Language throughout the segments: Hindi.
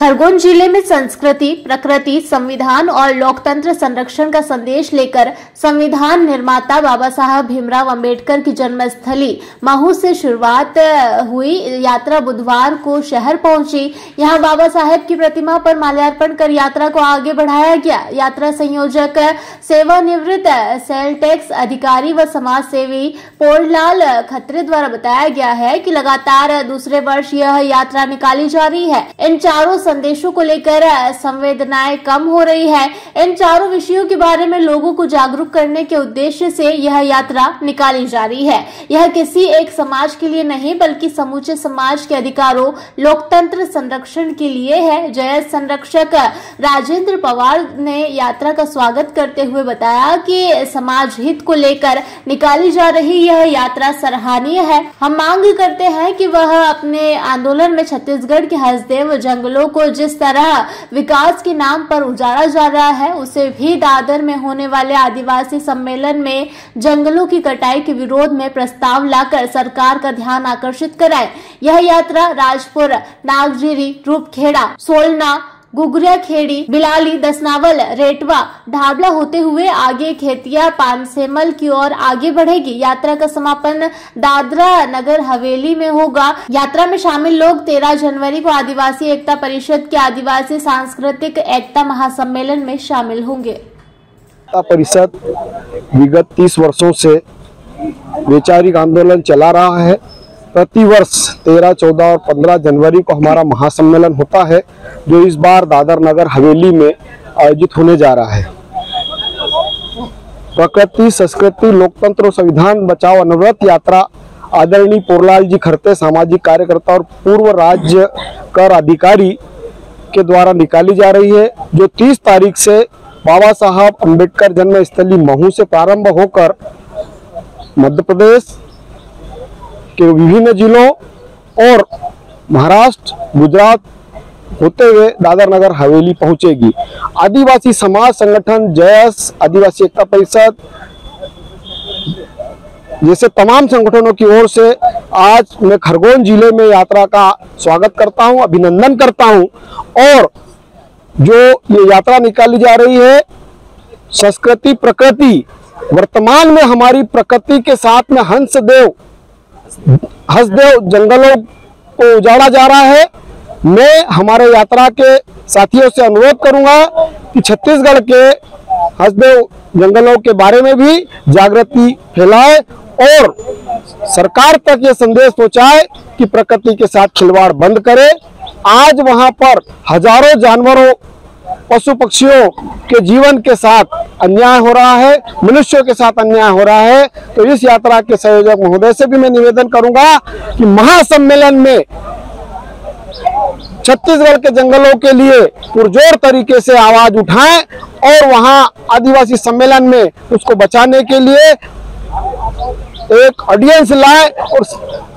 खरगोन जिले में संस्कृति, प्रकृति, संविधान और लोकतंत्र संरक्षण का संदेश लेकर संविधान निर्माता बाबा साहब भीमराव अंबेडकर की जन्मस्थली महू से शुरुआत हुई यात्रा बुधवार को शहर पहुंची। यहां बाबा साहब की प्रतिमा पर माल्यार्पण कर यात्रा को आगे बढ़ाया गया। यात्रा संयोजक, सेवानिवृत्त सेल टैक्स अधिकारी व समाज सेवी पोरलाल खत्रे द्वारा बताया गया है कि लगातार दूसरे वर्ष यह यात्रा निकाली जा रही है। इन चारों संदेशों को लेकर संवेदनाएं कम हो रही है। इन चारों विषयों के बारे में लोगों को जागरूक करने के उद्देश्य से यह यात्रा निकाली जा रही है। यह किसी एक समाज के लिए नहीं बल्कि समूचे समाज के अधिकारों, लोकतंत्र संरक्षण के लिए है। जयस संरक्षक राजेंद्र पवार ने यात्रा का स्वागत करते हुए बताया कि समाज हित को लेकर निकाली जा रही यह यात्रा सराहनीय है। हम मांग करते हैं कि वह अपने आंदोलन में छत्तीसगढ़ के हसदेव जंगलों को जिस तरह विकास के नाम पर उजाड़ा जा रहा है, उसे भी दादर में होने वाले आदिवासी सम्मेलन में जंगलों की कटाई के विरोध में प्रस्ताव लाकर सरकार का ध्यान आकर्षित कराए। यह यात्रा राजपुर, नागजीरी, रूपखेड़ा, सोलना, गुगरिया खेड़ी, बिलाली, दसनावल, रेटवा, ढाबला होते हुए आगे खेतिया, पानसेमल की ओर आगे बढ़ेगी। यात्रा का समापन दादरा नगर हवेली में होगा। यात्रा में शामिल लोग 13 जनवरी को आदिवासी एकता परिषद के आदिवासी सांस्कृतिक एकता महासम्मेलन में शामिल होंगे। एकता परिषद विगत 30 वर्षों से वैचारिक आंदोलन चला रहा है। प्रतिवर्ष 13, 14 और 15 जनवरी को हमारा महासम्मेलन होता है, जो इस बार दादर नगर हवेली में आयोजित होने जा रहा है। प्रकृति, संस्कृति, लोकतंत्र और संविधान बचाओ अनवरत यात्रा आदरणीय पोरलाल जी खरते, सामाजिक कार्यकर्ता और पूर्व राज्य कर अधिकारी के द्वारा निकाली जा रही है, जो 30 तारीख से बाबा साहब अम्बेडकर जन्मस्थली महू से प्रारंभ होकर मध्य प्रदेश के विभिन्न जिलों और महाराष्ट्र, गुजरात होते हुए दादर नगर हवेली पहुंचेगी। आदिवासी समाज संगठन जयस, आदिवासी एकता परिषद जैसे तमाम संगठनों की ओर से आज मैं खरगोन जिले में यात्रा का स्वागत करता हूं, अभिनंदन करता हूं। और जो ये यात्रा निकाली जा रही है, संस्कृति, प्रकृति, वर्तमान में हमारी प्रकृति के साथ में हंसदेव जंगलों को उजाड़ा जा रहा है। मैं हमारे यात्रा के साथियों से अनुरोध करूंगा कि छत्तीसगढ़ के हंसदेव जंगलों के बारे में भी जागृति फैलाए और सरकार तक ये संदेश पहुंचाए कि प्रकृति के साथ खिलवाड़ बंद करे। आज वहां पर हजारों जानवरों, पशु पक्षियों के जीवन के साथ अन्याय हो रहा है, मनुष्यों के साथ अन्याय हो रहा है। तो इस यात्रा के संयोजक महोदय से भी मैं निवेदन करूंगा कि महासम्मेलन में छत्तीसगढ़ के जंगलों के लिए पुरजोर तरीके से आवाज उठाएं और वहां आदिवासी सम्मेलन में उसको बचाने के लिए एक ऑडियंस लाए और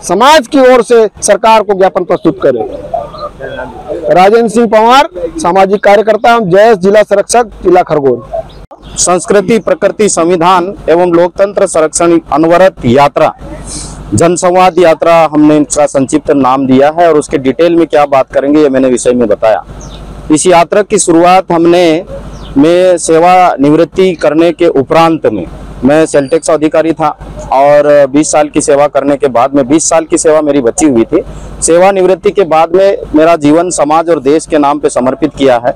समाज की ओर से सरकार को ज्ञापन प्रस्तुत करें। राजेंद्र सिंह पवार, सामाजिक कार्यकर्ता, जयस, जिला संरक्षक, जिला खरगोन। संस्कृति, प्रकृति, संविधान एवं लोकतंत्र संरक्षण अनवरत यात्रा, जनसंवाद यात्रा हमने इसका संक्षिप्त नाम दिया है और उसके डिटेल में क्या बात करेंगे ये मैंने विषय में बताया। इस यात्रा की शुरुआत मैं सेवा निवृत्ति करने के उपरांत में, मैं सेल टैक्स अधिकारी था और 20 साल की सेवा करने के बाद में 20 साल की सेवा मेरी बची हुई थी। सेवा निवृत्ति के बाद में मेरा जीवन समाज और देश के नाम पे समर्पित किया है।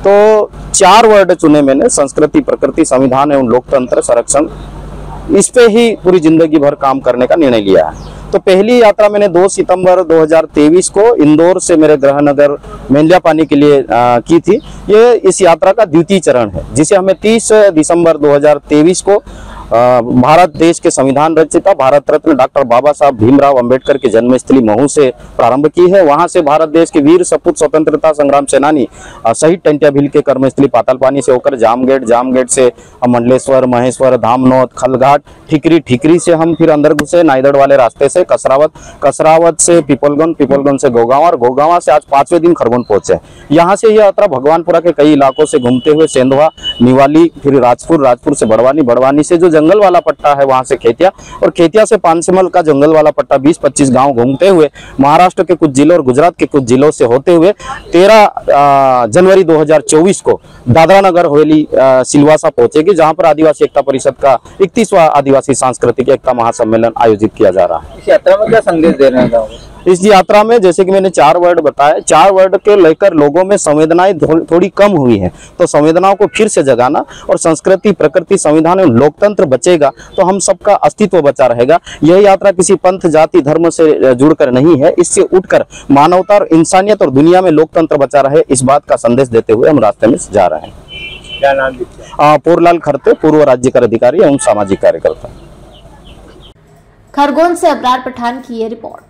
तो 4 वर्ड चुने मैंने, संस्कृति, प्रकृति, संविधान एवं लोकतंत्र संरक्षण। इस पे ही पूरी जिंदगी भर काम करने का निर्णय लिया है। तो पहली यात्रा मैंने 2 सितंबर 2023 को इंदौर से मेरे गृह नगर मेंदलियापानी के लिए की थी। ये इस यात्रा का द्वितीय चरण है, जिसे हमें 30 दिसंबर 2023 को भारत देश के संविधान रचयिता भारत रत्न डॉक्टर बाबा साहब भीमराव अंबेडकर की जन्मस्थली महू से प्रारंभ की है। वहां से भारत देश के वीर सपूत स्वतंत्रता संग्राम सेनानी शहीद टंट्या भील के कर्मस्थली पातालपानी से होकर जामगेट से हम मंडलेश्वर, महेश्वर, धामनौद, खलघाट, ठिकरी से हम फिर अंदर घुसे नाइदड़ वाले रास्ते से कसरावत से पिपलगंज से गोगांव और गोगांव से आज 5वें दिन खरगोन पहुंचे। यहाँ से यह यात्रा भगवानपुरा के कई इलाकों से घूमते हुए सेंधवा, निवाली, फिर राजपुर से बड़वानी से जो जंगल वाला पट्टा है, वहां से खेतिया, और खेतिया से पानसिमल का जंगल वाला पट्टा 20-25 गांव घूमते हुए महाराष्ट्र के कुछ जिलों और गुजरात के कुछ जिलों से होते हुए 13 जनवरी 2024 को दादरा नगर हवेली सिलवासा पहुंचेगी, जहां पर आदिवासी एकता परिषद का 31वां आदिवासी सांस्कृतिक एकता महासम्मेलन आयोजित किया जा रहा है। इस यात्रा में क्या संदेश दे रहे हैं? इस यात्रा में जैसे कि मैंने 4 वर्ड बताए, 4 वर्ड के लेकर लोगों में संवेदनाएं थोड़ी कम हुई हैं, तो संवेदनाओं को फिर से जगाना, और संस्कृति, प्रकृति, संविधान एवं लोकतंत्र बचेगा तो हम सबका अस्तित्व बचा रहेगा। यह यात्रा किसी पंथ, जाति, धर्म से जुड़कर नहीं है, इससे उठकर मानवता और इंसानियत और दुनिया में लोकतंत्र बचा रहे, इस बात का संदेश देते हुए हम रास्ते में जा रहे हैं। क्या नाम? पोरलाल खरते, पूर्व राज्य कर अधिकारी एवं सामाजिक कार्यकर्ता। खरगोन से अबरार पठान की ये रिपोर्ट।